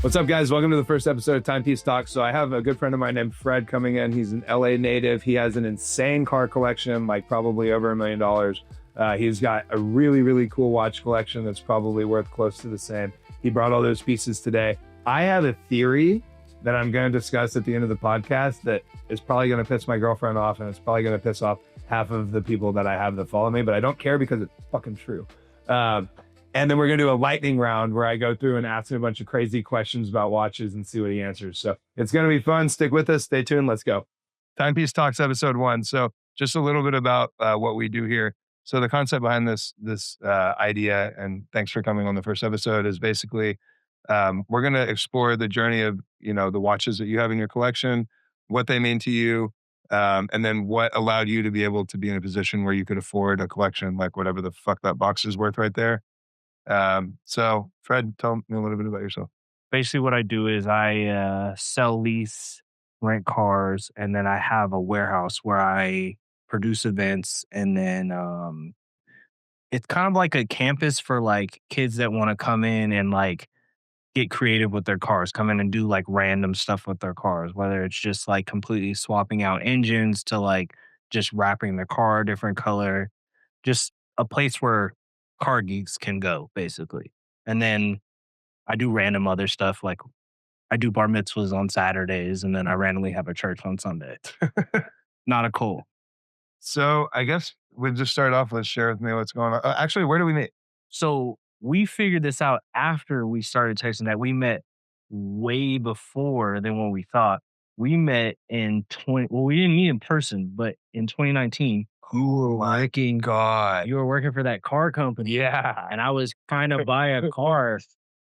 What's up, guys? Welcome to the first episode of Timepiece Talks. So I have a good friend of mine named Fred coming in. He's an LA native. He has an insane car collection, like probably over $1 million. He's got a really, really cool watch collection that's probably worth close to the same. He brought all those pieces today. I have a theory that I'm going to discuss at the end of the podcast that is probably going to piss my girlfriend off, and it's probably going to piss off half of the people that I have that follow me, but I don't care because it's fucking true. And then we're going to do a lightning round where I go through and ask him a bunch of crazy questions about watches and see what he answers. So it's going to be fun. Stick with us. Stay tuned. Let's go. Timepiece Talks episode 1. So just a little bit about what we do here. So the concept behind this idea, and thanks for coming on the first episode, is basically we're going to explore the journey of, the watches that you have in your collection, what they mean to you, and then what allowed you to be able to be in a position where you could afford a collection like whatever the fuck that box is worth right there. So Fred, tell me a little bit about yourself. Basically what I do is I sell, lease, rent cars, and then I have a warehouse where I produce events, and then it's kind of like a campus for like kids that want to come in and like get creative with their cars, come in and do like random stuff with their cars, whether it's just like completely swapping out engines to like just wrapping the car a different color, just a place where car geeks can go, basically. And then I do random other stuff, like I do bar mitzvahs on Saturdays, and then I randomly have a church on Sunday. Not a cult. So I guess we'll just start off. Let's share with me what's going on. Actually, where do we meet? So we figured this out after we started texting that we met way before than what we thought. We met in we didn't meet in person, but in 2019. Oh my God. You were working for that car company. Yeah. And I was trying to buy a car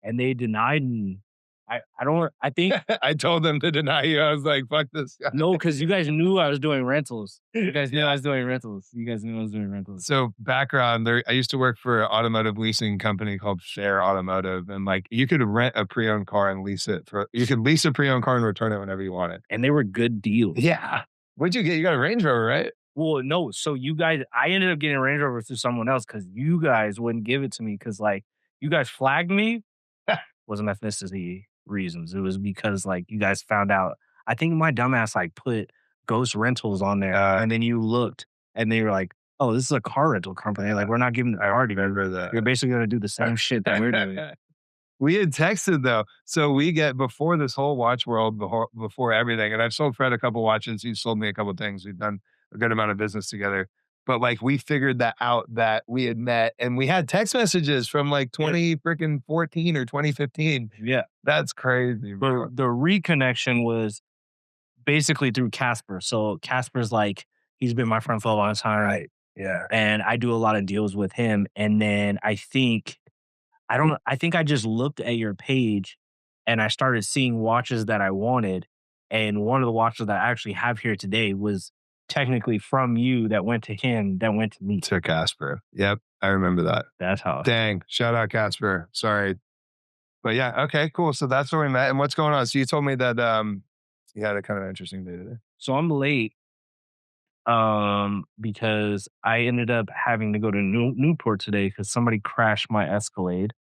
and they denied me. I think I told them to deny you. I was like, fuck this guy. No, because you guys knew I was doing rentals. You guys knew I was doing rentals. So background, I used to work for an automotive leasing company called Share Automotive. And like you could rent a pre-owned car and lease it you could lease a pre-owned car and return it whenever you want it. And they were good deals. Yeah. What'd you get? You got a Range Rover, right? Well, no. So I ended up getting a Range Rover through someone else because you guys wouldn't give it to me because like you guys flagged me. Wasn't ethnicity reasons. It was because like you guys found out. I think my dumbass like put Ghost Rentals on there, and then you looked and they were like, "Oh, this is a car rental company. Like we're not giving." I already remember that. You're basically gonna do the same shit that we're doing. We had texted though, so we get before this whole watch world, before everything. And I've sold Fred a couple watches. He's sold me a couple things. We've done a good amount of business together. But like we figured that out that we had met, and we had text messages from like 2014 or 2015. Yeah, that's crazy. Bro. The reconnection was basically through Casper. So Casper's like he's been my friend for a long time, right? Yeah, and I do a lot of deals with him. And then I think I just looked at your page, and I started seeing watches that I wanted, and one of the watches that I actually have here today was technically from you that went to him, that went to me. To Casper. Yep. I remember that. That's how. Dang. Shout out Casper. Sorry. But yeah. Okay, cool. So that's where we met. And what's going on? So you told me that you had a kind of interesting day today. So I'm late because I ended up having to go to Newport today because somebody crashed my Escalade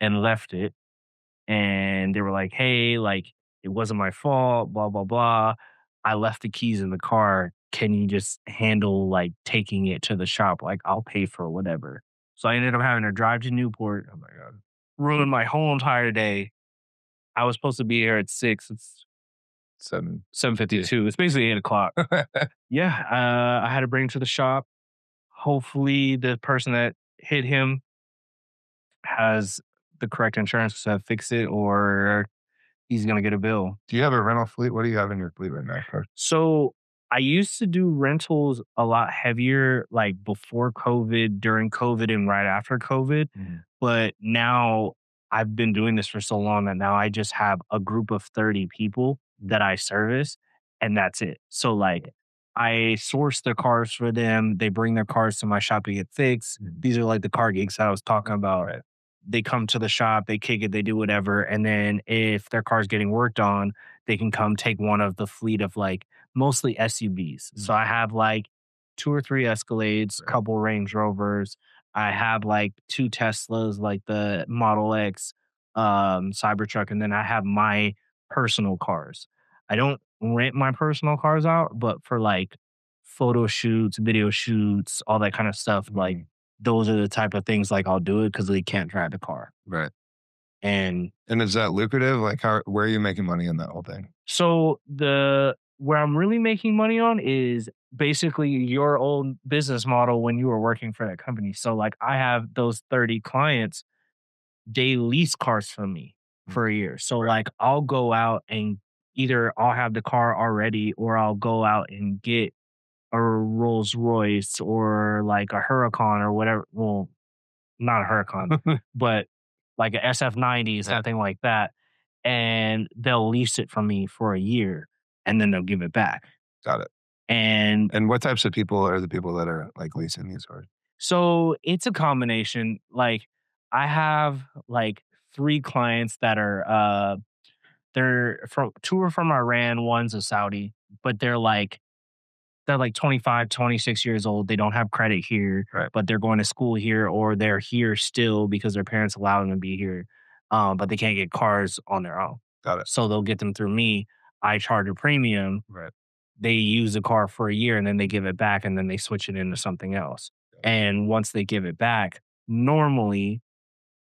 and left it. And they were like, hey, like, it wasn't my fault, blah, blah, blah. I left the keys in the car. Can you just handle like taking it to the shop? Like I'll pay for whatever. So I ended up having to drive to Newport. Oh my God. Ruined my whole entire day. I was supposed to be here at 6. It's 7:52. It's basically 8 o'clock. Yeah. I had to bring him to the shop. Hopefully the person that hit him has the correct insurance to fix it, or he's going to get a bill. Do you have a rental fleet? What do you have in your fleet right now? So I used to do rentals a lot heavier, like before COVID, during COVID, and right after COVID. But now I've been doing this for so long that now I just have a group of 30 people that I service, and that's it. So like I source their cars for them. They bring their cars to my shop to get fixed. These are like the car geeks I was talking about. Right. They come to the shop, they kick it, they do whatever. And then if their car's getting worked on, they can come take one of the fleet of like mostly SUVs. So I have like 2 or 3 Escalades, a couple Range Rovers. I have like 2 Teslas, like the Model X, Cybertruck, and then I have my personal cars. I don't rent my personal cars out, but for like photo shoots, video shoots, all that kind of stuff, like those are the type of things like I'll do it because they can't drive the car. Right. And is that lucrative? Like, where are you making money in that whole thing? so where I'm really making money on is basically your own business model when you were working for that company. So like I have those 30 clients, they lease cars from me for a year. So Right. like I'll go out and either I'll have the car already or I'll go out and get a Rolls Royce or like a Huracan or whatever. Well, not a Huracan, but like a SF90, something like that. And they'll lease it from me for a year and then they'll give it back. Got it. And what types of people are the people that are like leasing these cars? so it's a combination. Like I have like 3 clients that are they're from 2 are from Iran, one's a Saudi, but they're like 25, 26 years old. They don't have credit here, Right. but they're going to school here or they're here still because their parents allow them to be here. But they can't get cars on their own. Got it. So they'll get them through me. I charge a premium. Right. They use the car for a year and then they give it back and then they switch it into something else. And once they give it back, normally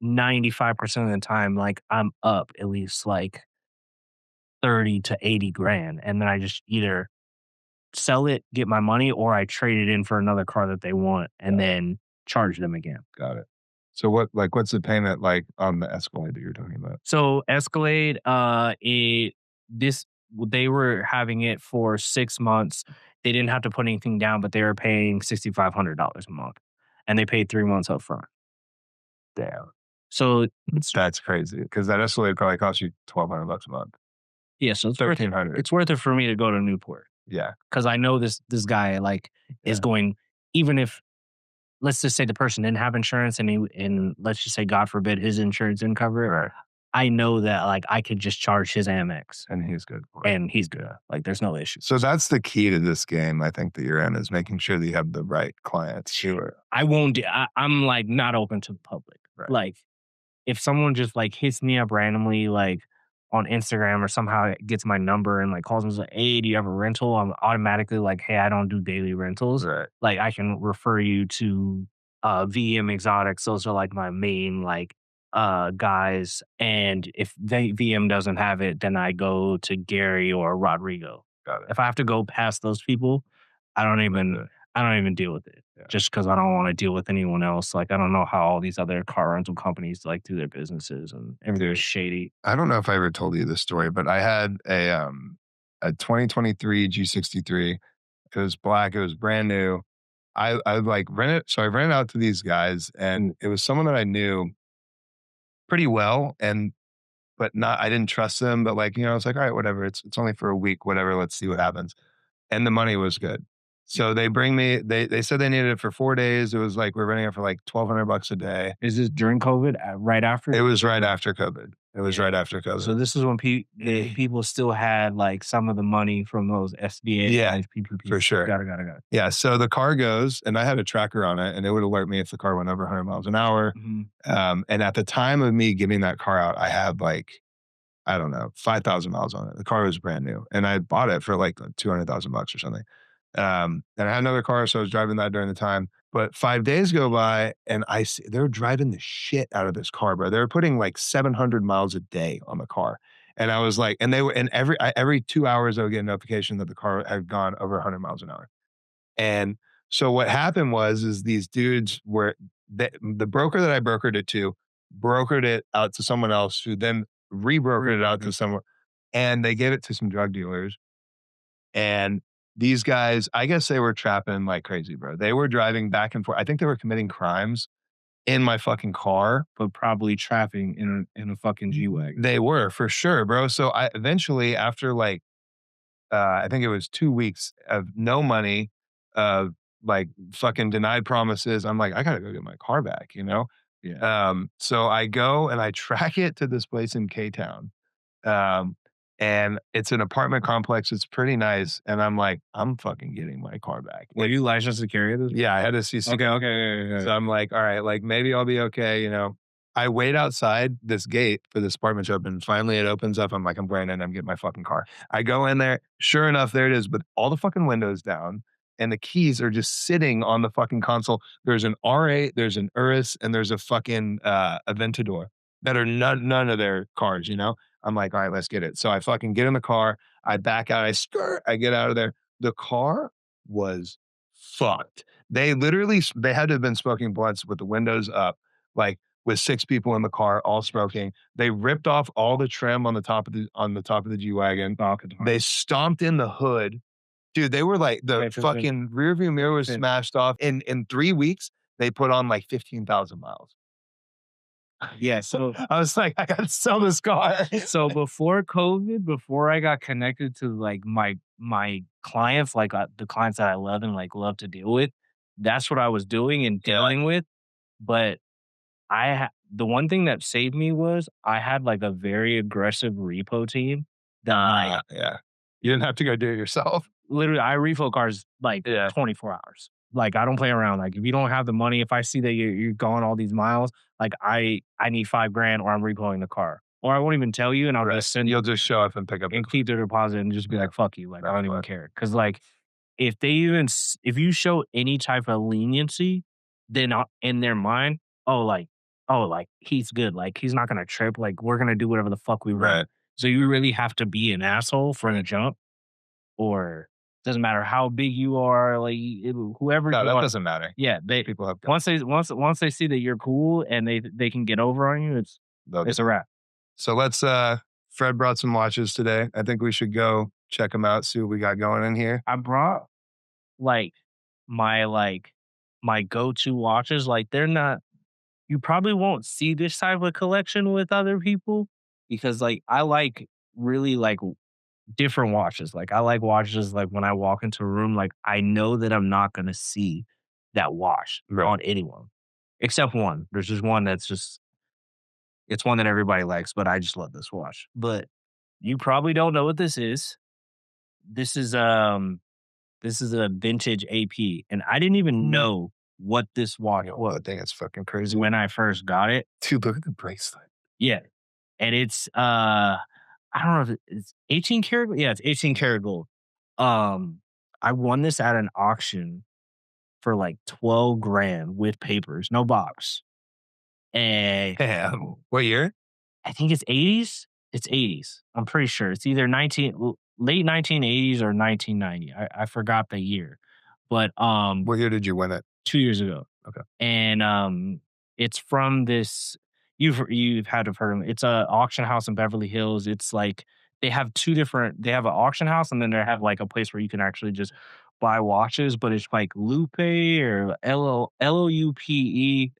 95% of the time, like I'm up at least like 30 to 80 grand. And then I just either sell it, get my money, or I trade it in for another car that they want and then charge them again. Got it. So what's the payment like on the Escalade that you're talking about? So Escalade, they were having it for 6 months. They didn't have to put anything down, but they were paying $6,500 a month, and they paid 3 months up front. Damn. So That's crazy because that Escalade probably costs you $1,200 a month. yeah, so it's $1,300. It's worth it for me to go to Newport. Yeah, because I know this guy like is going, even if let's just say the person didn't have insurance and let's just say God forbid his insurance didn't cover it. Right. I know that like I could just charge his Amex and he's good for it. and he's good. Like there's no issue. So that's the key to this game, I think, that you're in, is making sure that you have the right clients. Sure. I won't do, I'm like not open to the public. Right. Like if someone just like hits me up randomly, like on Instagram or somehow gets my number and like calls me like, hey, do you have a rental? I'm automatically like, hey, I don't do daily rentals. Right. Like I can refer you to VM Exotics. Those are like my main like guys. And if VM doesn't have it, then I go to Gary or Rodrigo. Got it. If I have to go past those people, I don't even deal with it. Yeah. Just because I don't want to deal with anyone else. Like I don't know how all these other car rental companies like do their businesses and everything's shady. I don't know if I ever told you this story, but I had a 2023 G63. It was black. It was brand new. I like rented. So I rented out to these guys, and it was someone that I knew pretty well, but I didn't trust them. But like, I was like, all right, whatever. It's only for a week, whatever. Let's see what happens. And the money was good. So they bring me, they said they needed it for 4 days. It was like, we're renting it for like $1,200 a day. Is this during COVID? Right after? It was right after COVID. Right after COVID. So this is when people still had like some of the money from those SBA. Yeah, PPP. for sure. Got it. Yeah. So the car goes, and I had a tracker on it, and it would alert me if the car went over 100 miles an hour. Mm-hmm. And at the time of me giving that car out, I had like, I don't know, 5,000 miles on it. The car was brand new, and I bought it for like $200,000 or something. And I had another car, so I was driving that during the time. But 5 days go by, and I see they're driving the shit out of this car, bro. They were putting like 700 miles a day on the car, and I was like, and they were, and every 2 hours I would get a notification that the car had gone over 100 miles an hour. And so what happened is these dudes were the broker that I brokered it to brokered it out to someone else, who then rebrokered it out to someone, and they gave it to some drug dealers. And these guys, I guess they were trapping like crazy, bro. They were driving back and forth. I think they were committing crimes in my fucking car, but probably trapping in a fucking G-Wagen. They were, for sure, bro. So I eventually, after like, I think it was 2 weeks of no money, of like fucking denied promises, I'm like, I gotta go get my car back, Yeah. So I go and I track it to this place in K-Town. And it's an apartment complex. It's pretty nice. And I'm like, I'm fucking getting my car back. Were you licensed to carry this? Yeah, I had a CC. Okay. So I'm like, all right, like maybe I'll be okay. I wait outside this gate for this apartment to open. Finally, it opens up. I'm like, I'm going in. I'm getting my fucking car. I go in there. Sure enough, there it is. But all the fucking windows down and the keys are just sitting on the fucking console. There's an R8, there's an Urus, and there's a fucking Aventador that are none of their cars, you know? I'm like, all right, let's get it. So I fucking get in the car. I back out. I get out of there. The car was fucked. They literally, they had to have been smoking blunts with the windows up, like with 6 people in the car, all smoking. They ripped off all the trim on the top of the G-Wagon. They stomped in the hood. Dude, they were like, the fucking rear view mirror was smashed off. In 3 weeks, they put on like 15,000 miles. Yeah, so I was like, I gotta sell this car. so before COVID, before I got connected to like my clients, like the clients that I love and like love to deal with, that's what I was doing and dealing with. But the one thing that saved me was I had like a very aggressive repo team that like Yeah. You didn't have to go do it yourself. literally I refill cars like 24 hours. Like I don't play around. Like if you don't have the money, if I see that you're gone all these miles, like I need $5,000 or I'm repoing the car. Or I won't even tell you and I'll just send You'll just show up and pick up and keep the deposit and just be like, fuck you. Like I don't even Right. care. Cause like if if you show any type of leniency, then in their mind, oh, like he's good. Like he's not gonna trip. Like we're gonna do whatever the fuck we want. Right. So you really have to be an asshole from the jump, or doesn't matter how big you are, like whoever. No, you that are. doesn't matter. Yeah, People have once they see that you're cool and they can get over on you, it's a wrap. So let's Fred brought some watches today. I think we should go check them out, see what we got going in here. I brought like my go-to watches. Like they're not. You probably won't see this type of collection with other people because like I like really like different watches. Like I like watches like when I walk into a room, like I know that I'm not gonna see that watch on anyone. Except one. There's just one that's just it's one that everybody likes, but I just love this watch. But you probably don't know what this is. This is a vintage AP, and I didn't even know what this watch was. I think it's fucking crazy. When I first got it. Dude, look at the bracelet. Yeah. And it's I don't know if it's 18 karat. Yeah, it's 18 karat gold. I won this at an auction for like 12 grand with papers, no box. And Damn. What year? I think it's 80s. It's 80s. I'm pretty sure. It's either late 1980s or 1990. I forgot the year. But what year did you win it? 2 years ago. Okay. And it's from this you've had to have heard of it. It's a auction house in Beverly Hills. It's like they have an auction house and then they have like a place where you can actually just buy watches, but it's like Lupe or Loupe.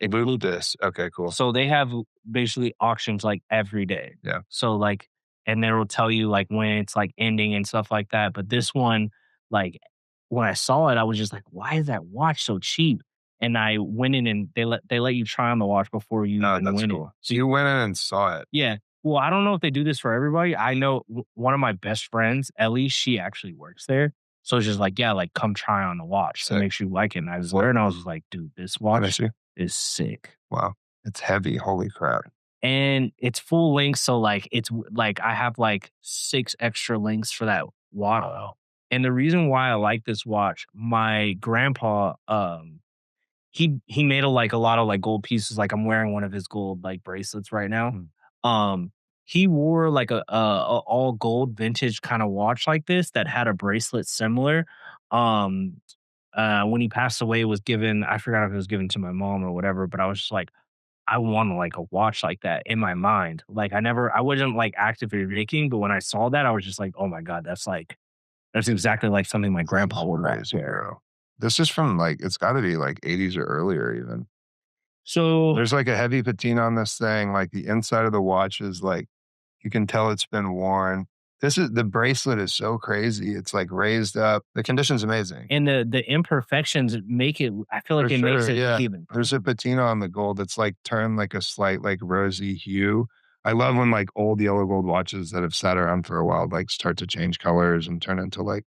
Lupus. Okay, cool. So they have basically auctions like every day. Yeah. So like, and they will tell you like when it's like ending and stuff like that. But this one, like when I saw it, I was just like, why is that watch so cheap? And I went in and they let you try on the watch before you even win it. So you went in and saw it. Yeah. Well, I don't know if they do this for everybody. I know one of my best friends, Ellie, she actually works there. So it's just like, yeah, like come try on the watch to make sure you like it. And I was there and I was like, dude, this watch is sick. Wow. It's heavy. Holy crap. And it's full length. So like, it's like, I have like 6 extra links for that watch. Wow. And the reason why I like this watch, my grandpa, he made a lot of like gold pieces. Like I'm wearing one of his gold like bracelets right now. He wore like a all gold vintage kind of watch like this that had a bracelet similar. When he passed away, it was given. I forgot if it was given to my mom or whatever. But I was just like, I want like a watch like that in my mind. Like I wasn't like actively making, but when I saw that, I was just like, oh my god, that's exactly like something my grandpa would wear. This is from like, it's got to be like 80s or earlier even. So there's like a heavy patina on this thing. Like the inside of the watch is like, you can tell it's been worn. The bracelet is so crazy. It's like raised up. The condition's amazing. And the imperfections make it, I feel like makes it even. There's a patina on the gold that's like turned like a slight like rosy hue. I love when like old yellow gold watches that have sat around for a while like start to change colors and turn into like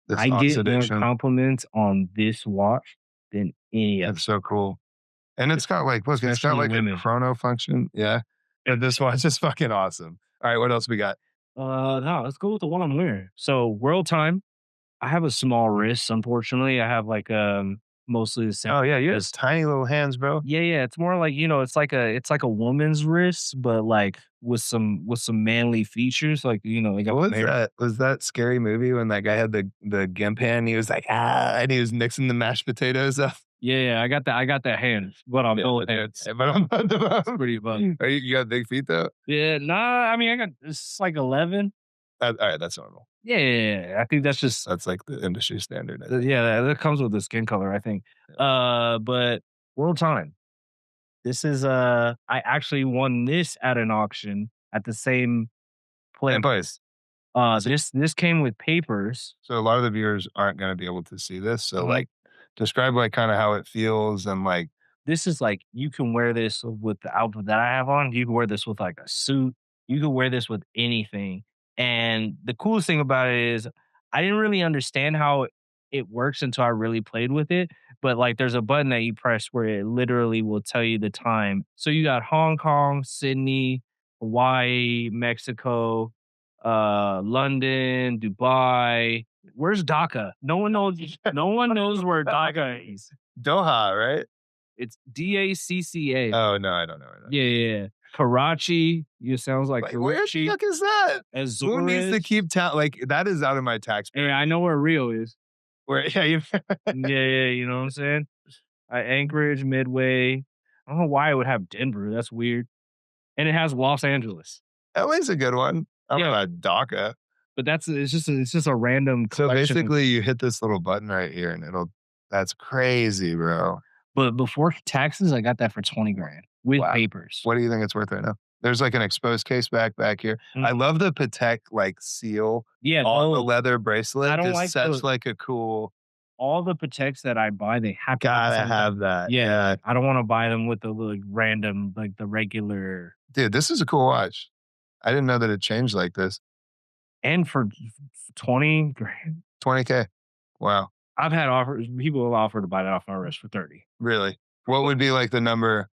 this I oxidation. get more compliments on this watch than any other. That's so cool. And it's got like, look, it's got especially like a women. chrono function. Yeah. But this watch is fucking awesome. All right, what else we got? No, let's go with the one I'm wearing. So World Time. I have a small wrist, unfortunately. I have like mostly the same Oh yeah, you have wrist. tiny little hands, bro. Yeah, yeah. It's more like, it's like a woman's wrist, but like with some manly features. Like, they got What was some hair. that? Was that Scary Movie when that guy had the gimp hand? He was like, and he was mixing the mashed potatoes up. Yeah, yeah. I got that hand, but on both hands. But I'm not It's pretty buff. you got big feet though? Yeah, nah, I mean I got it's like 11. All right, that's normal. Yeah, yeah, yeah. I think that's just That's like the industry standard. I think. yeah, that comes with the skin color, I think. But World Time. This is I actually won this at an auction at the same place. Same place. This came with papers. So a lot of the viewers aren't going to be able to see this. So Mhm. like, describe like kind of how it feels and like. This is like you can wear this with the outfit that I have on. You can wear this with like a suit. You can wear this with anything. And the coolest thing about it is I didn't really understand how it works until I really played with it. But like there's a button that you press where it literally will tell you the time. So you got Hong Kong, Sydney, Hawaii, Mexico, London, Dubai. Where's Dhaka? No one knows. No one knows where Dhaka is. Doha, right? It's DACCA. Oh no, I don't know. Yeah, yeah, yeah. Karachi. It sounds like Like, where the Karachi. fuck is that? Who needs to Azores. keep like that is out of my tax. Hey, I know where Rio is. Where yeah, you Yeah, yeah. You know what I'm saying? Anchorage, Midway. I don't know why it would have Denver. That's weird. And it has Los Angeles. LA's a good one. I don't Yeah. know about DACA. But it's just a random So collection. basically, you hit this little button right here, and that's crazy, bro. But before taxes, I got that for 20 grand with Wow. papers. What do you think it's worth right now? There's like an exposed case back here. I love the Patek like seal Yeah, on the those. leather bracelet. I don't Just like such those. like a cool. All the Pateks that I buy, they have to have Gotta something. have that. Yeah, I don't want to buy them with the like random, like the regular. Dude, this is a cool watch. I didn't know that it changed like this. And for 20 grand, 20K. Wow. I've had offers. People have offered to buy that off my wrist for 30. Really? What would be like the number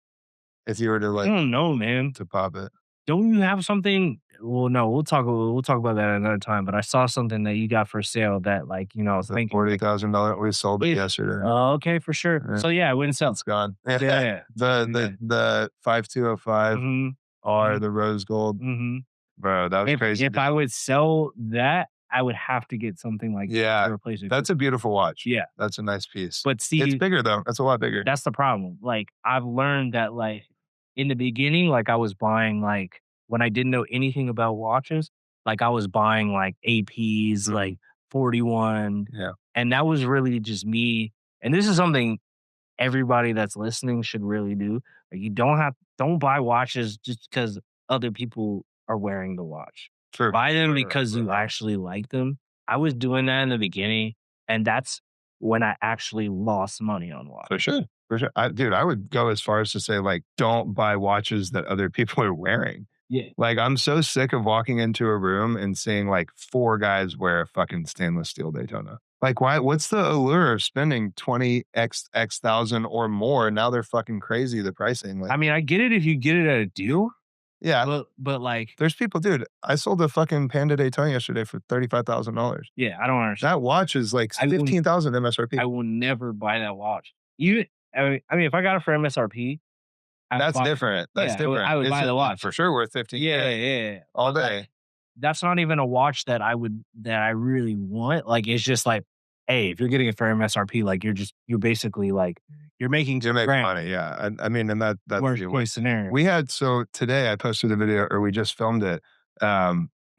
if you were to I like don't know, man. to pop it? Don't you have something? Well, no, we'll talk about that another time. But I saw something that you got for sale that, like, I was The thinking, $40,000. We sold it yesterday. oh, okay, for sure. Yeah. So yeah, I wouldn't sell. It's gone. Yeah. The 5205 Mm-hmm. are the rose gold. Mm-hmm. Bro, that was crazy. If I would sell that, I would have to get something like that to replace it. That's a beautiful watch. Yeah. That's a nice piece. But see, It's bigger though. That's a lot bigger. that's the problem. Like I've learned that like in the beginning, like I was buying like when I didn't know anything about watches, like I was buying like APs, like 41. Yeah. And that was really just me. And this is something everybody that's listening should really do. Like you don't buy watches just because other people are wearing the watch. True. Buy them because you actually like them. I was doing that in the beginning, and that's when I actually lost money on watches. For sure. For sure. I would go as far as to say, like, don't buy watches that other people are wearing. Yeah. Like, I'm so sick of walking into a room and seeing like 4 guys wear a fucking stainless steel Daytona. Like, why? What's the allure of spending 20x thousand or more? Now they're fucking crazy. The pricing. Like, I mean, I get it if you get it at a deal. yeah. But like, There's people, dude. I sold a fucking Panda Daytona yesterday for $35,000. yeah, I don't understand. That watch is like 15,000 MSRP. I will never buy that watch. I mean, if I got it for MSRP, That's different. That's different. I would buy the watch for sure. Worth 15. Yeah. All day. That's not even a watch that I really want. Like, it's just like, hey, if you're getting it for MSRP, like you're basically like, you're making You make grand. money. Yeah. I mean, and that's Worst case scenario. We had, so today I posted a video, or we just filmed it.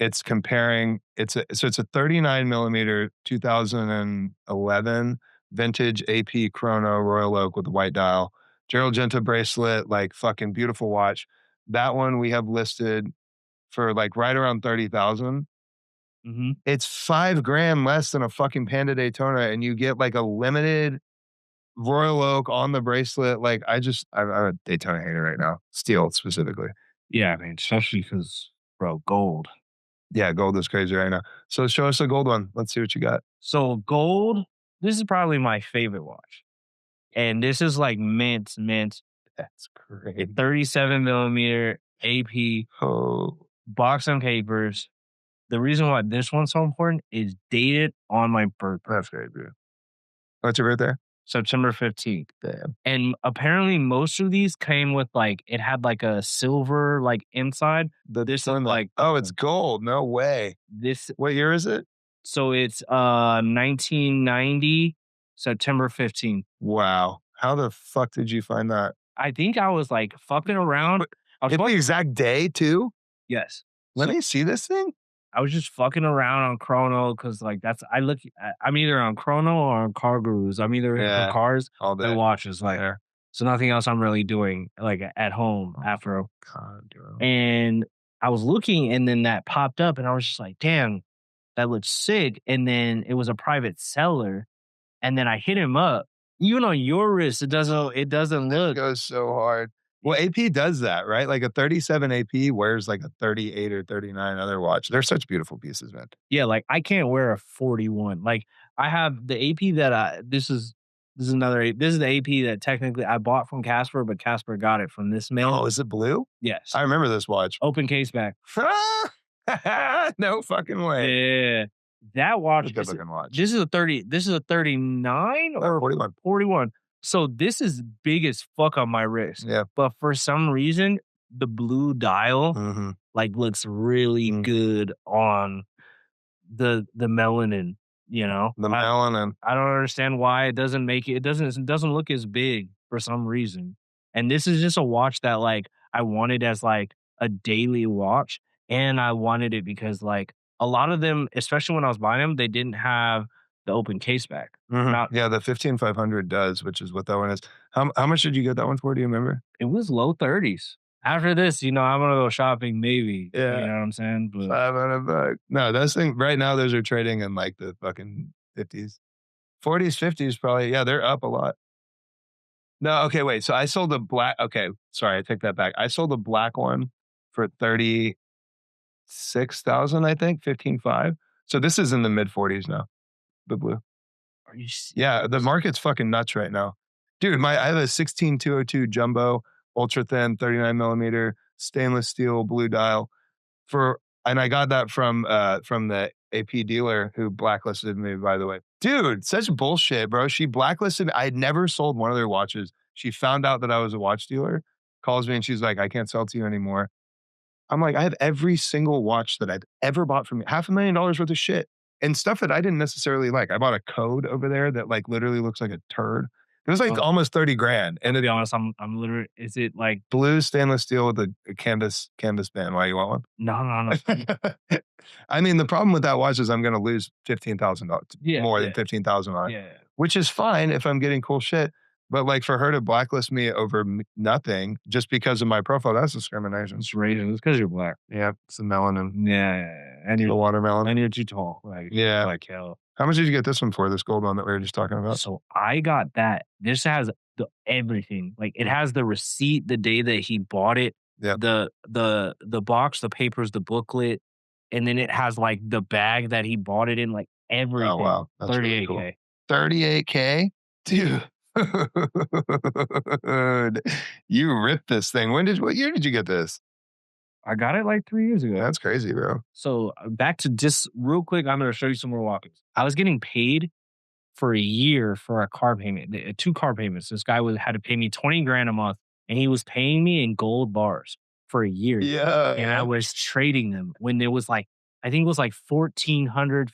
It's comparing, it's a 39 millimeter 2011 vintage AP Chrono Royal Oak with the white dial, Gerald Genta bracelet, like fucking beautiful watch. That one we have listed for like right around 30,000. Mm-hmm. It's $5,000 less than a fucking Panda Daytona, and you get like a limited Royal Oak on the bracelet. Like I'm a Daytona hater right now. Steel specifically. Yeah, I mean, especially because, bro, gold. Yeah, gold is crazy right now. So show us a gold one. Let's see what you got. So gold, this is probably my favorite watch. And this is like mint. That's great. 37 millimeter AP, Oh, box and papers. The reason why this one's so important is dated on my birthday, that's great, dude. What's your birthday? September 15th. Damn. And apparently most of these came with like, it had like a silver like inside. This is like, oh, it's gold. No way. this. What year is it? So it's 1990, September 15th. Wow. How the fuck did you find that? I think I was like fucking around. I was It's the fucking, exact day too? yes. Let So me see this thing. I was just fucking around on Chrono because like I'm either on Chrono or on Car Gurus. I'm either into Yeah, cars all day. and watches, like There. so nothing else I'm really doing like at home Oh, after. God, bro. And I was looking, and then that popped up, and I was just like, damn, that looks sick. And then it was a private seller, and then I hit him up. Even on your wrist, it doesn't It look. goes so hard. Well, AP does that, right? Like a 37 AP wears like a 38 or 39 other watch. They're such beautiful pieces, man. Yeah, like I can't wear a 41. Like I have the AP that this is the AP that technically I bought from Casper, but Casper got it from this man. Oh, is it blue? Yes. I remember this watch. Open case back. No fucking way. Yeah. That watch It's a good looking watch. this is a 39 or 41. 41. So this is big as fuck on my wrist. Yeah. But for some reason, the blue dial Mm-hmm. like looks really good on the melanin, you know? The melanin. I don't understand why it doesn't make it. It doesn't look as big for some reason. And this is just a watch that like I wanted as like a daily watch, and I wanted it because like a lot of them, especially when I was buying them, they didn't have the open case back. Yeah, the 15500 does, which is what that one is. How much did you get that one for? Do you remember? It was low 30s. After this, I'm gonna go shopping, maybe. Yeah. You know what I'm saying? But $500. No, those things right now, those are trading in like the fucking 50s, 40s, 50s, probably. Yeah, they're up a lot. No, okay, wait. So I sold the black. Okay, sorry, I take that back. I sold the black one for 36,000, I think, 15.5. So this is in the mid 40s now. The blue. are you Yeah, the market's fucking nuts right now, dude. I have a 16202 jumbo, ultra thin, 39 millimeter stainless steel blue dial and I got that from the AP dealer who blacklisted me, by the way. Dude, such bullshit, bro. She blacklisted. I'd never sold one of their watches. She found out that I was a watch dealer, calls me and she's like, I can't sell to you anymore. I'm like, I have every single watch that I've ever bought from you, $500,000 worth of shit and stuff that I didn't necessarily like. I bought a code over there that like literally looks like a turd. It was like almost 30 grand. And to be honest, I'm literally. Is it like blue stainless steel with a canvas band? Why you want one? no? I mean, the problem with that watch is I'm going to lose $15,000 Yeah, more than 15,000 on it, Yeah. which is fine if I'm getting cool shit. But like for her to blacklist me over nothing just because of my profile, that's discrimination. It's racist. It's because you're black. Yeah, it's the melanin. Yeah. And The you're watermelon. and you're too tall. Like Yeah. like hell. How much did you get this one for? This gold one that we were just talking about? So I got that. This has everything. Like it has the receipt, the day that he bought it, Yeah. the box, the papers, the booklet, and then it has like the bag that he bought it in, like everything. Oh, wow. That's 38K. really cool. 38K? Dude. You ripped this thing. What year did you get this? I got it like 3 years ago. That's crazy, bro. So back to just real quick, I'm going to show you some more walk-ins. I was getting paid for a year for a car payment, 2 car payments. This guy had to pay me 20 grand a month, and he was paying me in gold bars for a year. Yeah. And I was trading them when it was like, I think it was like $1,400,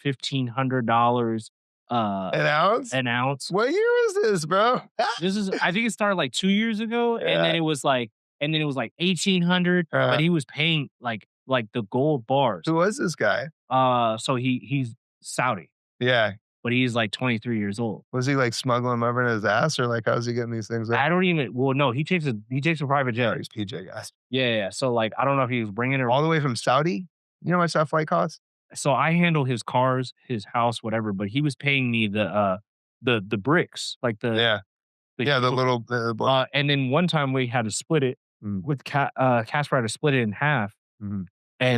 $1,500 An ounce? an ounce. What year is this, bro? I think it started like 2 years ago, and then it was like 1,800, but he was paying like the gold bars. Who was this guy? So he's Saudi, Yeah. but he's like 23 years old. Was he like smuggling them over in his ass, or like how's he getting these things? I don't even. Well, no, he takes a private jet. He's PJ guys. Yeah. So like, I don't know if he was bringing it All the way from Saudi. You know how much that flight costs? So I handle his cars, his house, whatever. But he was paying me the bricks, like the little. and then one time we had to split it with Casper had to split it in half, and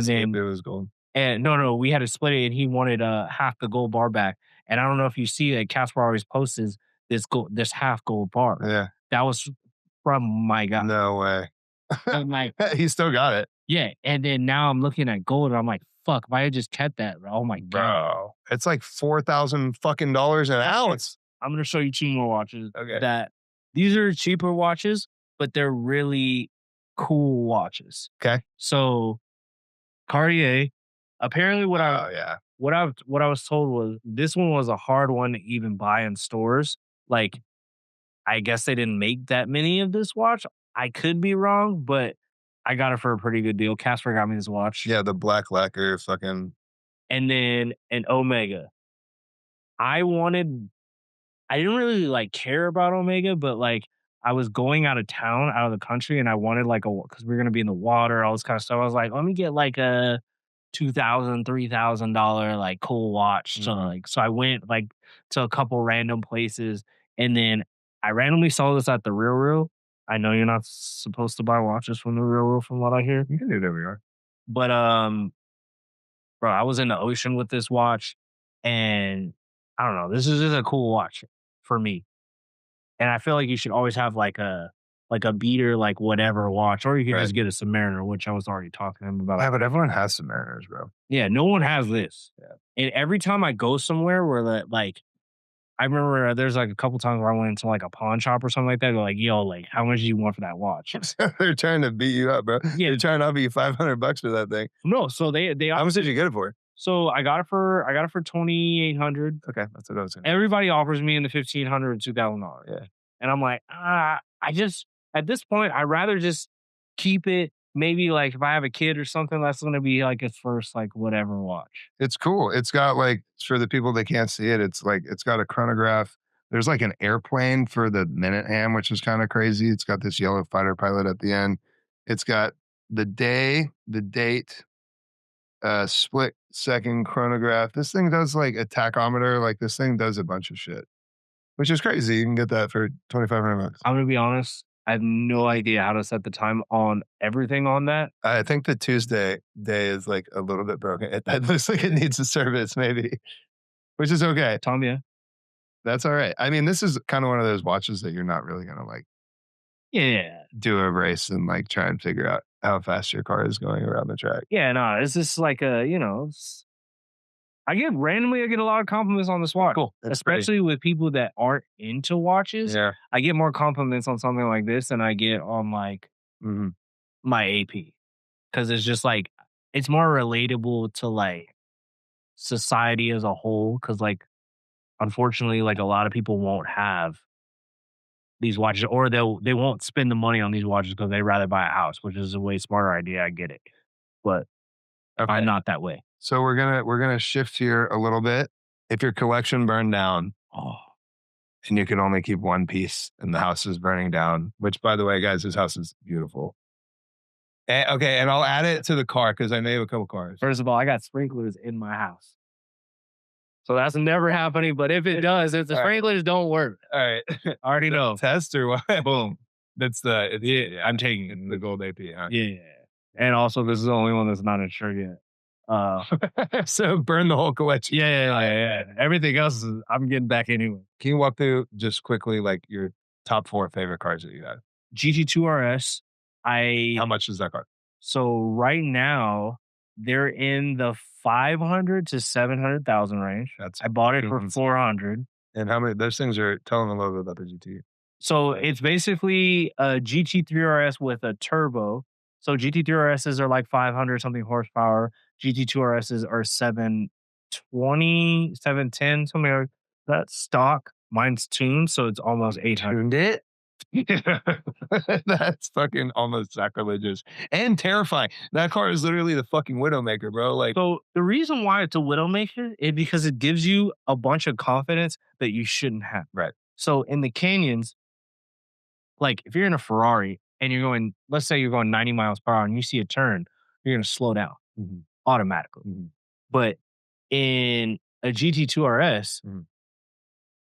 then it was gold. And no, we had to split it, and he wanted half the gold bar back. And I don't know if you see that Casper always posts this half gold bar. Yeah, that was from my guy. No way. I'm like, He still got it. yeah. And then now I'm looking at gold and I'm like, fuck, if I had just kept that, oh my God. Bro, it's like $4,000 fucking dollars an ounce. I'm going to show you 2 more watches. Okay. That these are cheaper watches, but they're really cool watches. Okay. So Cartier, apparently what Oh, yeah. what I was told was this one was a hard one to even buy in stores. Like, I guess they didn't make that many of this watch. I could be wrong, but I got it for a pretty good deal. Casper got me this watch. Yeah, the black lacquer fucking. And then an Omega. I didn't really like care about Omega, but like I was going out of town, out of the country, and I wanted like because we were gonna be in the water, all this kind of stuff. I was like, let me get like a $2,000, $3,000 like cool watch. So I went like to a couple random places, and then I randomly saw this at the Real Real. I know you're not supposed to buy watches from the Real Real, from what I hear. You can do whatever you are. But bro, I was in the ocean with this watch, and I don't know. This is just a cool watch for me, and I feel like you should always have like a beater, like whatever watch, or you can just get a Submariner, which I was already talking to him about. Yeah, but everyone has Submariners, bro. Yeah, no one has this. Yeah. And every time I go somewhere where like, I remember there's like a couple times where I went into like a pawn shop or something like that. They're like, yo, like, how much do you want for that watch? They're trying to beat you up, bro. Yeah. They're trying to offer you $500 for that thing. No, so they How much did you get it for? So I got it for $2,800. Okay, that's what I was saying. Everybody offers me in the $1,500, $2,000. Yeah. And I'm like, I just, at this point, I'd rather just keep it. Maybe like if I have a kid or something, that's going to be like its first, like whatever watch. It's cool. It's got like, for the people that can't see it, it's like, it's got a chronograph. There's like an airplane for the minute hand, which is kind of crazy. It's got this yellow fighter pilot at the end. It's got the day, the date, split second chronograph. This thing does like a tachometer. Like this thing does a bunch of shit, which is crazy. You can get that for $2,500. I'm going to be honest. I have no idea how to set the time on everything on that. I think the Tuesday day is like a little bit broken. It looks like it needs a service, maybe, which is okay. Tom, yeah. That's all right. I mean, this is kind of one of those watches that you're not really going to like do a race and like try and figure out how fast your car is going around the track. Yeah, no, it's just like I get a lot of compliments on this watch. Cool. Especially with people that aren't into watches. Yeah. I get more compliments on something like this than I get on like my AP. Because it's just like, it's more relatable to like society as a whole. Because like, unfortunately, like a lot of people won't have these watches, or they won't spend the money on these watches because they'd rather buy a house, which is a way smarter idea. I get it. But I'm not that way. So we're gonna shift here a little bit. If your collection burned down, and you can only keep one piece, and the house is burning down, which by the way, guys, this house is beautiful. And I'll add it to the car because I know you have a couple cars. First of all, I got sprinklers in my house, so that's never happening. But if it does, if the sprinklers don't work, all right, I already know. Test or what? Boom. That's I'm taking the gold AP. Huh? Yeah, and also this is the only one that's not insured yet. So burn the whole collection. Yeah. Everything else I'm getting back anyway. Can you walk through just quickly like your top 4 favorite cars that you have? GT2 RS. How much does that car? So right now they're in the 500 to 700,000 range. I bought it for 400. And how many? Those things are telling a little bit about the GT. So it's basically a GT3 RS with a turbo. So GT3 RSs are like 500 something horsepower. GT2 RSs are 720, 710, something like that. Stock. Mine's tuned, so it's almost 800. Tuned it? That's fucking almost sacrilegious and terrifying. That car is literally the fucking Widowmaker, bro. Like, so the reason why it's a Widowmaker is because it gives you a bunch of confidence that you shouldn't have. Right. So in the canyons, like if you're in a Ferrari and you're going, let's say you're going 90 miles per hour and you see a turn, you're going to slow down automatically. But in a GT2 RS,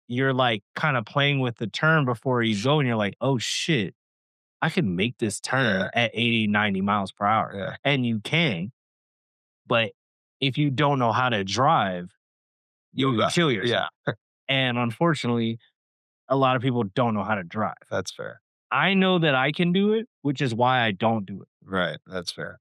you're like kind of playing with the turn before you go and you're like, oh shit, I can make this turn at 80, 90 miles per hour. Yeah. And you can. But if you don't know how to drive, you'll kill yourself. Yeah. And unfortunately, a lot of people don't know how to drive. That's fair. I know that I can do it, which is why I don't do it. Right. That's fair.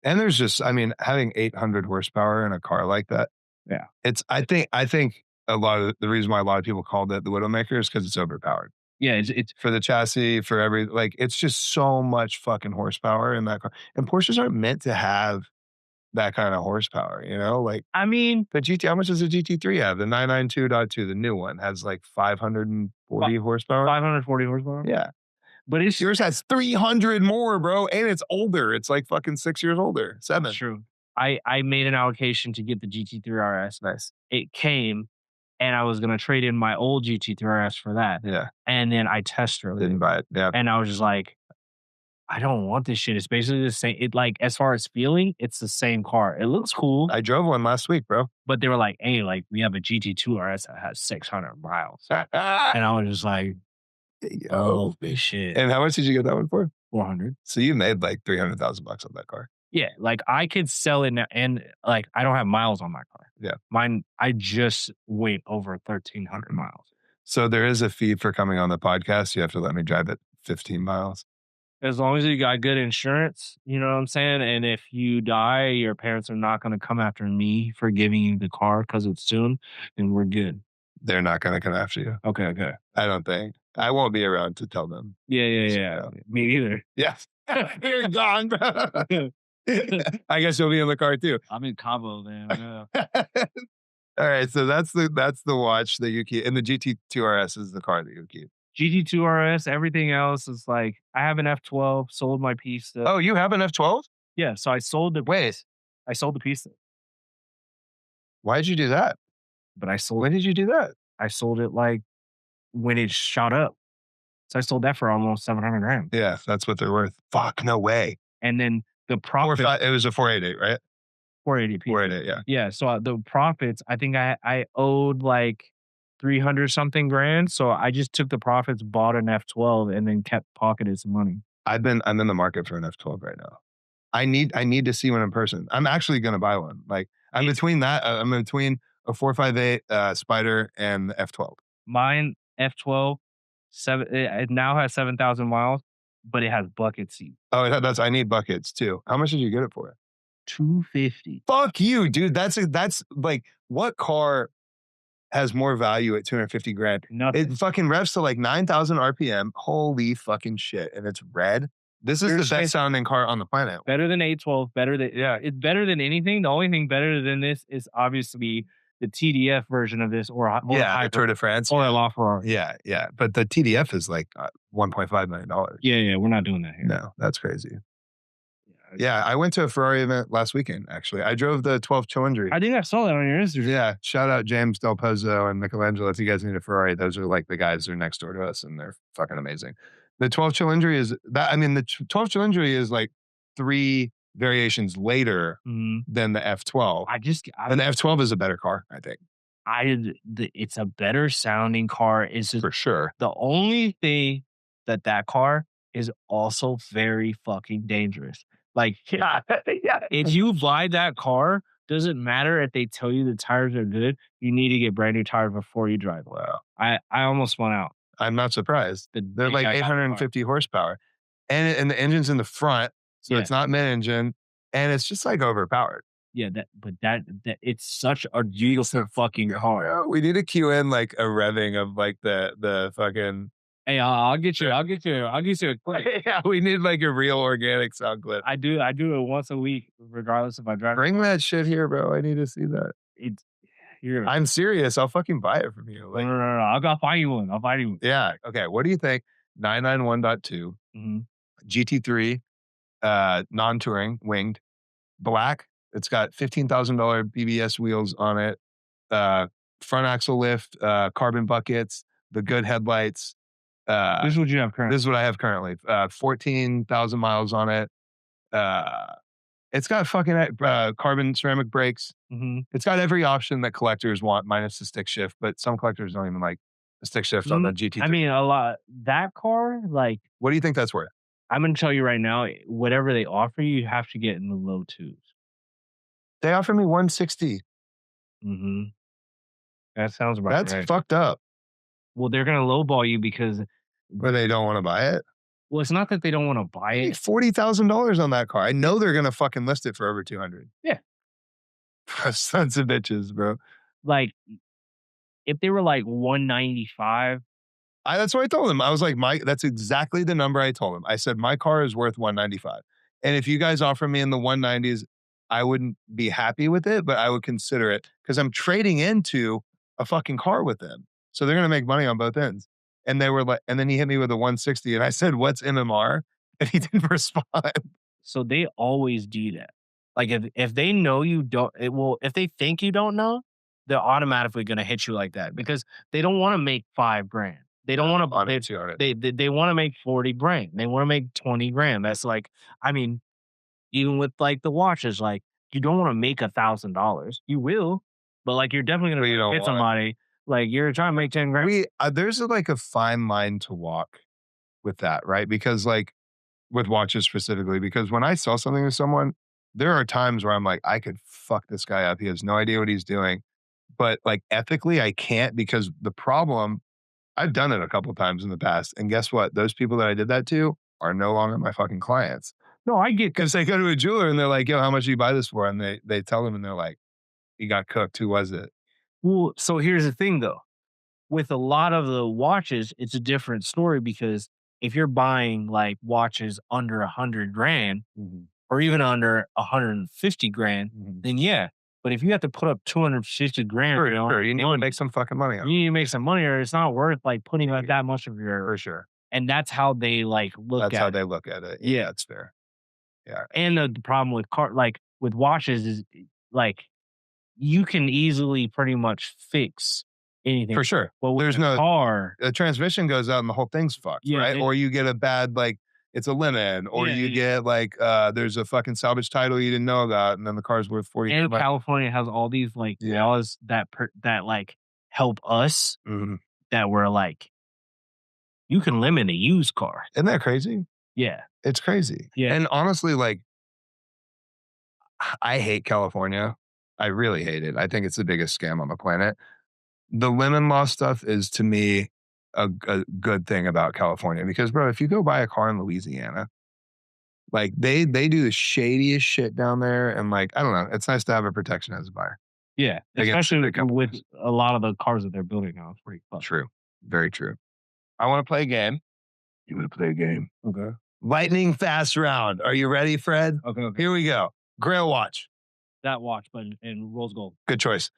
And there's just, I mean, having 800 horsepower in a car like that, Yeah. I think a lot of the reason why a lot of people called it the Widowmaker is because it's overpowered Yeah, it's for the chassis, for like, it's just so much fucking horsepower in that car. And Porsches aren't meant to have that kind of horsepower, like I mean, the GT, how much does the GT3 have? The 992.2, the new one has like 540 horsepower. 540 horsepower. Yeah. But it's Yours has 300 more, bro. And it's older. It's like fucking 6 years older. 7. That's true. I made an allocation to get the GT3 RS. Nice. It came, and I was gonna trade in my old GT3 RS for that. Yeah. And then I test drove Didn't it, buy it. Yeah. and I was just like, I don't want this shit. It's basically the same. It like as far as feeling, it's the same car. It looks cool, I drove one last week, bro. but they were like, "Hey, like we have a GT2 RS that has 600 miles," and I was just like, "Oh, this shit." And how much did you get that one for? 400. So you made like $300,000 on that car. Yeah, like I could sell it now, and like I don't have miles on my car. Yeah. Mine, I just went over 1,300 miles. So there is a fee for coming on the podcast. You have to let me drive it 15 miles. As long as you got good insurance, you know what I'm saying? And if you die, your parents are not going to come after me for giving you the car because it's soon, then we're good. They're not going to come after you. Okay. I don't think. I won't be around to tell them. Yeah. Me neither. Yeah. You're gone, bro. I guess you'll be in the car too. I'm in Cabo, man. All right. So that's the watch that you keep. And the GT2 RS is the car that you keep. GT2 RS, everything else is like, I have an F12, sold my piece. Oh, you have an F12? Yeah, so I sold the Wait. I sold the piece. Why did you do that? But I sold When did you do that? I sold it like when it shot up. So I sold that for almost 700 grand. Yeah, that's what they're worth. Fuck, no way. And then the profit, It was a 488, right? 480p. 488, yeah. Yeah. So the profits, I think I owed like 300 something grand. So I just took the profits, bought an F12, and then kept pocketed some money. I'm in the market for an F12 right now. I need to see one in person. I'm actually going to buy one. Like I'm between a 458 Spider and the F12. Mine F12, it now has 7,000 miles, but it has bucket seats. Oh, I need buckets too. How much did you get it for? $250. Fuck you, dude. That's like, what car has more value at 250 grand? Nothing. It fucking revs to like 9,000 RPM. Holy fucking shit. And it's red. This is the best sounding car on the planet. Better than 812. It's better than anything. The only thing better than this is obviously the TDF version of this, or the Tour de France, or a LaFerrari. Yeah. But the TDF is like $1.5 million. Yeah. We're not doing that here. No, that's crazy. Yeah, I went to a Ferrari event last weekend, actually. I drove the 12 Cilindri. I think I saw that on your Instagram. Yeah, shout out James Del Pozo and Michelangelo. If you guys need a Ferrari, those are like the guys who are next door to us, and they're fucking amazing. The 12 Cilindri is that. I mean, the 12 Cilindri is like 3 variations later than the F12. And the F12 is a better car, I think. It's a better sounding car. Is for sure. The only thing that car is also very fucking dangerous. Like, if you buy that car, doesn't matter if they tell you the tires are good. You need to get brand new tires before you drive. Wow. I almost went out. I'm not surprised. They're like 850 horsepower, and the engine's in the front, so it's not mid-engine, and it's just like overpowered. Yeah, but it's such a beautiful fucking car. We need to cue in like a revving of like the fucking. Hey, I'll get you a clip. Yeah, we need like a real organic sound clip. I do it once a week, regardless if I drive. Bring that shit here, bro. I need to see that. I'm serious. I'll fucking buy it from you. Like, no. I'll find you one. Yeah. Okay. What do you think? 991.2 GT3, non-touring, winged, black. It's got $15,000 BBS wheels on it. Front axle lift, carbon buckets, the good headlights. This is what you have currently. This is what I have currently. 14,000 miles on it. It's got fucking carbon ceramic brakes. It's got every option that collectors want, minus the stick shift. But some collectors don't even like the stick shift on the GT3. I mean, a lot. That car, like. What do you think that's worth? I'm going to tell you right now, whatever they offer you, you have to get in the low 2s. They offer me 160. That sounds about right. That's fucked up. Well, they're going to lowball you because. But they don't want to buy it? Well, it's not that they don't want to buy Make it. $40,000 on that car. I know they're gonna fucking list it for over 200. Yeah. Sons of bitches, bro. Like, if they were like 195, That's what I told him. I was like, that's exactly the number I told him. I said, my car is worth 195. And if you guys offer me in the 190s, I wouldn't be happy with it, but I would consider it because I'm trading into a fucking car with them. So they're going to make money on both ends. And they were like, and then he hit me with a 160 and I said, what's MMR? And he didn't respond. so they always do that. Like if they know you don't, if they think you don't know, they're automatically going to hit you like that because they don't want to make $5,000. They don't want to. They want to make 40 grand. They want to make 20 grand. That's like, I mean, even with like the watches, like you don't want to make $1,000. You will, but like you're definitely going to hit somebody. Like you're trying to make 10 grand. There's like a fine line to walk with that, right? Because like with watches specifically, because when I sell something to someone, there are times where I'm like, I could fuck this guy up. He has no idea what he's doing. But like ethically, I can't because the problem, I've done it a couple of times in the past. And guess what? Those people that I did that to are no longer my fucking clients. No, I get because they go to a jeweler and they're like, yo, how much do you buy this for? And they tell them and they're like, he got cooked. Who was it? Well, so here's the thing though. With a lot of the watches, it's a different story because if you're buying like watches under 100 grand or even under 150 grand, then yeah. But if you have to put up 250 grand, sure, you need to make some fucking money. You need to make some money, or it's not worth like putting out that much of your. For sure. And that's how they like look. That's how they look at it. Yeah, that's fair. Yeah. And the problem with with watches is like you can easily pretty much fix anything for sure. Well, there's no car. The transmission goes out and the whole thing's fucked, right? Or you get a bad like. It's a lemon, or you get like there's a fucking salvage title you didn't know about, and then the car's worth 40. And California has all these like laws that like help us that were like you can limit a used car. Isn't that crazy? Yeah, it's crazy. Yeah, and honestly, like I hate California. I really hate it. I think it's the biggest scam on the planet. The lemon law stuff is to me a good thing about California because, bro, if you go buy a car in Louisiana, like they do the shadiest shit down there, and like I don't know, it's nice to have a protection as a buyer. Yeah, especially with a lot of the cars that they're building now. It's pretty fun. True, very true. I want to play a game. You want to play a game? Okay. Lightning fast round. Are you ready, Fred? Okay. Here we go. Grail watch. That watch, but in rose gold. Good choice.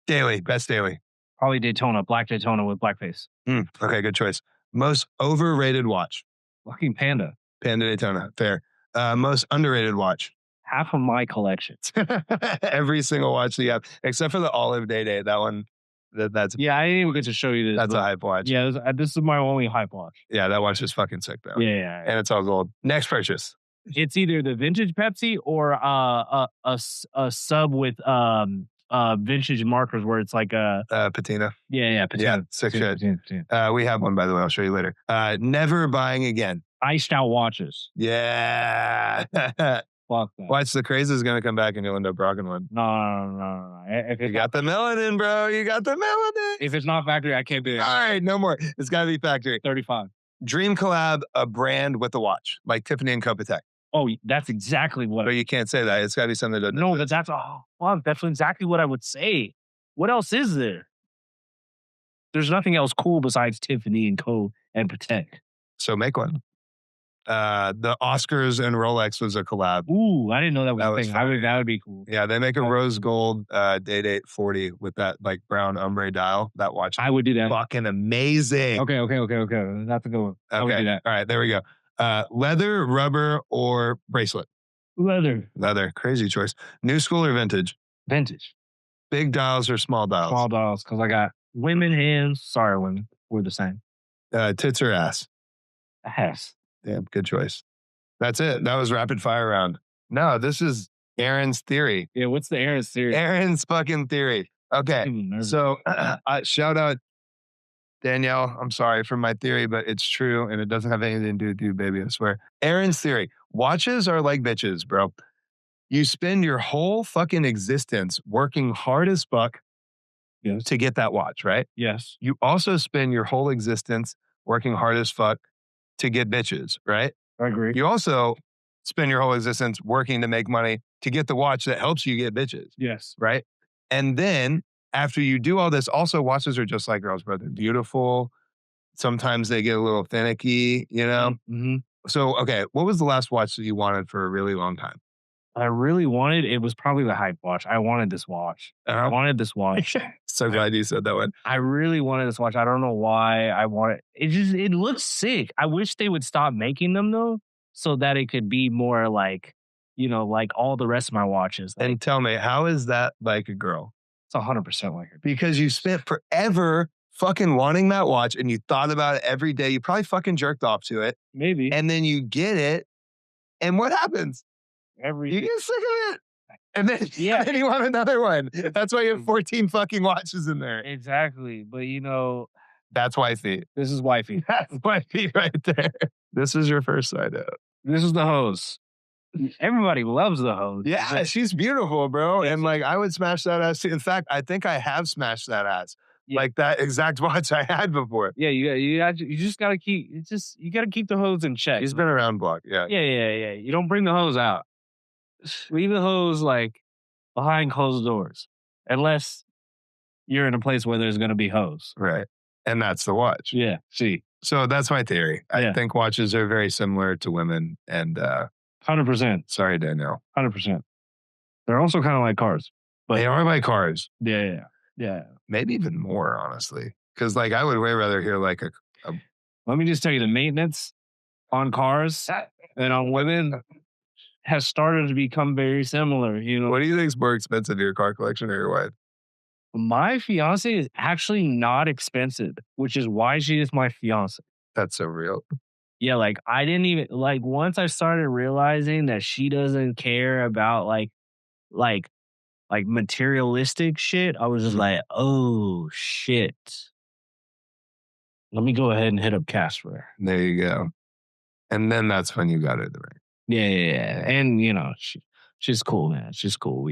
Daily, best daily. Probably Daytona, black Daytona with blackface. Okay, good choice. Most overrated watch. Fucking Panda. Panda Daytona, fair. Most underrated watch. Half of my collection. Every single watch that you have, except for the Olive Day. That one, that's yeah. I didn't even get to show you this. That's a hype watch. Yeah, this is my only hype watch. Yeah, that watch is fucking sick though. Yeah. And it's all gold. Next purchase. It's either the vintage Pepsi or a sub with vintage markers where it's like a patina. Yeah, patina. Yeah, sick shit. Patina. We have one, by the way. I'll show you later. Never buying again. Iced out watches. Yeah. Fuck that. Watch the craze is gonna come back and you'll end up rocking one. No. If you got the melanin, bro. You got the melanin. If it's not factory, I can't be it. All right, no more. It's gotta be factory. 35. Dream collab a brand with a watch, like Tiffany and Co. Patek. Oh, that's exactly what. But you can't say that. It's got to be something that. No, that's exactly what I would say. What else is there? There's nothing else cool besides Tiffany and Co. and Patek. So make one. The Oscars and Rolex was a collab. Ooh, I didn't know that was a thing. That would be cool. Yeah, they make a rose gold Day-Date 40 with that like brown ombre dial. That watch. I would do that. Fucking amazing. Okay. That's a good one. I would do that. All right, there we go. Leather, rubber, or bracelet? Leather. Crazy choice. New school or vintage? Vintage. Big dials or small dials? Small dials, because I got women hands. Sorry, women. We're the same. Tits or ass? Ass. Damn, good choice. That's it. That was rapid fire round. No, this is Erin's theory. Yeah, what's the Erin's theory? Erin's fucking theory. Okay, so shout out Danielle. I'm sorry for my theory, but it's true, and it doesn't have anything to do with you, baby, I swear. Erin's theory. Watches are like bitches, bro. You spend your whole fucking existence working hard as fuck to get that watch, right? Yes. You also spend your whole existence working hard as fuck to get bitches, right? I agree. You also spend your whole existence working to make money to get the watch that helps you get bitches, Yes. right? And then after you do all this, also watches are just like girls, bro. They're beautiful. Sometimes they get a little finicky, you know? Mm-hmm. So, okay, what was the last watch that you wanted for a really long time? I really wanted, it was probably the hype watch. I wanted this watch. I wanted this watch. So glad you said that one. I really wanted this watch. I don't know why I want it. It looks sick. I wish they would stop making them though, so that it could be more like, like all the rest of my watches. Like, And tell me, how is that like a girl? it's 100% like it. Because you spent forever fucking wanting that watch and you thought about it every day. You probably fucking jerked off to it. Maybe. And then you get it. And what happens? Every You get sick of it. And then, Yeah. then you want another one. That's why you have 14 fucking watches in there. Exactly. But That's wifey. this is wifey. That's wifey right there. This is your first side out. This is the hose. Everybody loves the hose. Yeah, she's beautiful, bro. And like, I would smash that ass. In fact, I think I have smashed that ass. Yeah. Like that exact watch I had before. Yeah, you just gotta keep the hose in check. He's been around block. Yeah. Yeah. You don't bring the hose out. Leave the hose like behind closed doors, unless you're in a place where there's gonna be hose. Right. And that's the watch. Yeah. See. So that's my theory. I think watches are very similar to women. And 100%. sorry, Danielle. 100%. They're also kind of like cars. But They are like cars. Yeah. Maybe even more, honestly. Because like I would way rather hear like a Let me just tell you, the maintenance on cars and on women has started to become very similar. What do you think is more expensive, your car collection or your wife? My fiance is actually not expensive, which is why she is my fiance. That's so real. Yeah, like I didn't even once I started realizing that she doesn't care about like materialistic shit, I was just like, oh shit. Let me go ahead and hit up Casper. There you go. And then that's when you got her the ring. Yeah. And she's cool, man. She's cool.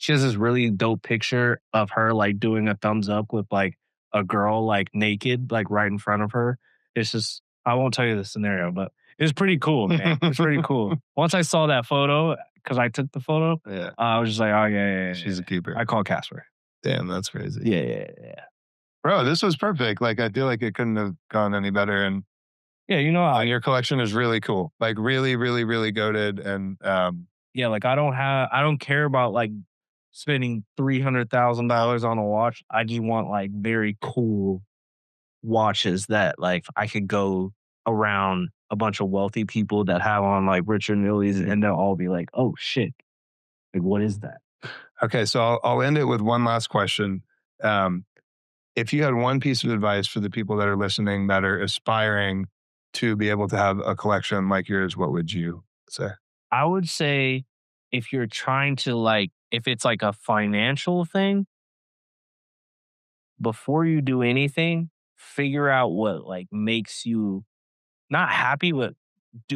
She has this really dope picture of her like doing a thumbs up with like a girl like naked, like right in front of her. It's just, I won't tell you the scenario, but it's pretty cool, man. It's pretty cool. Once I saw that photo, because I took the photo, I was just like, oh yeah. She's a keeper. I call Casper. Damn, that's crazy. Yeah. Bro, this was perfect. Like, I feel like it couldn't have gone any better. And yeah, your collection is really cool. Like, really, really, really goated. And yeah, like I don't care about like spending $300,000 on a watch. I just want like very cool watches that like I could go around a bunch of wealthy people that have on like Richard Millie's, and they'll all be like, oh shit, like what is that? Okay, so I'll end it with one last question. If you had one piece of advice for the people that are listening that are aspiring to be able to have a collection like yours, what would you say? I would say if you're trying to if it's like a financial thing, before you do anything, figure out what like makes you not happy, but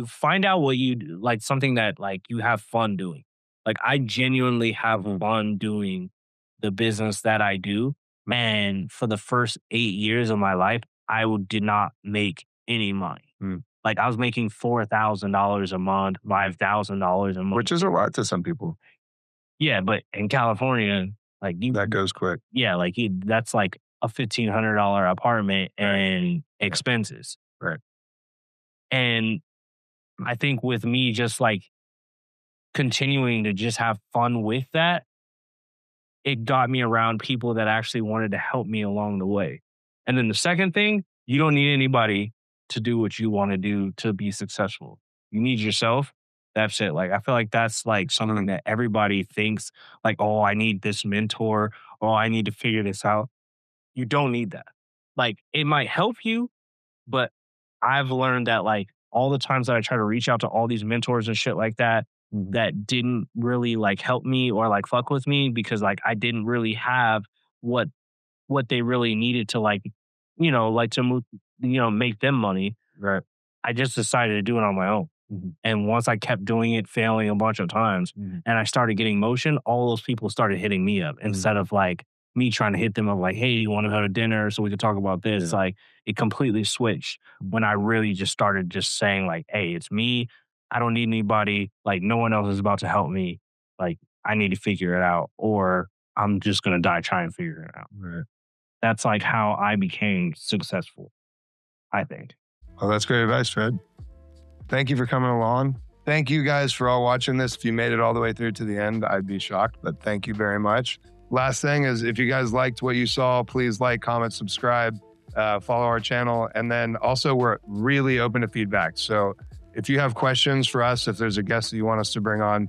find out what you do, like something that like you have fun doing. Like I genuinely have fun doing the business that I do. And for the first 8 years of my life, I did not make any money. Like I was making $4,000 a month, $5,000 a month. Which is a lot to some people. Yeah, but in California, like that goes quick. Yeah, like that's like a $1,500 apartment and expenses. Right. And I think with me just like continuing to just have fun with that, it got me around people that actually wanted to help me along the way. And then the second thing, you don't need anybody to do what you want to do to be successful. You need yourself. That's it. Like, I feel like that's like something that everybody thinks like, oh, I need this mentor. Oh, I need to figure this out. You don't need that. Like, it might help you, but I've learned that like all the times that I try to reach out to all these mentors and shit like that, that didn't really like help me or like fuck with me because like I didn't really have what they really needed to like, like to move, make them money. Right. I just decided to do it on my own. And once I kept doing it, failing a bunch of times, and I started getting motion, all those people started hitting me up instead of like me trying to hit them of like, hey, you want to go to dinner so we can talk about this? Yeah. Like it completely switched when I really just started just saying like, hey, it's me. I don't need anybody. Like no one else is about to help me. Like I need to figure it out or I'm just going to die trying to figure it out. Right. That's like how I became successful, I think. Well, that's great advice, Fred. Thank you for coming along. Thank you guys for all watching this. If you made it all the way through to the end, I'd be shocked, but thank you very much. Last thing is if you guys liked what you saw, please like, comment, subscribe, follow our channel. And then also we're really open to feedback. So if you have questions for us, if there's a guest that you want us to bring on,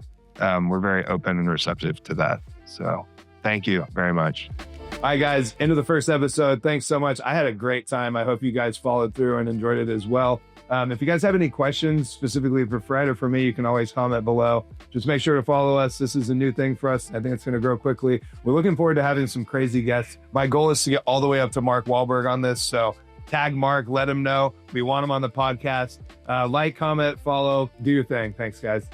we're very open and receptive to that. So thank you very much. All right, guys, into the first episode. Thanks so much. I had a great time. I hope you guys followed through and enjoyed it as well. If you guys have any questions specifically for Fred or for me, you can always comment below. Just make sure to follow us. This is a new thing for us. I think it's going to grow quickly. We're looking forward to having some crazy guests. My goal is to get all the way up to Mark Wahlberg on this. So tag Mark, let him know. We want him on the podcast. Like, comment, follow, do your thing. Thanks, guys.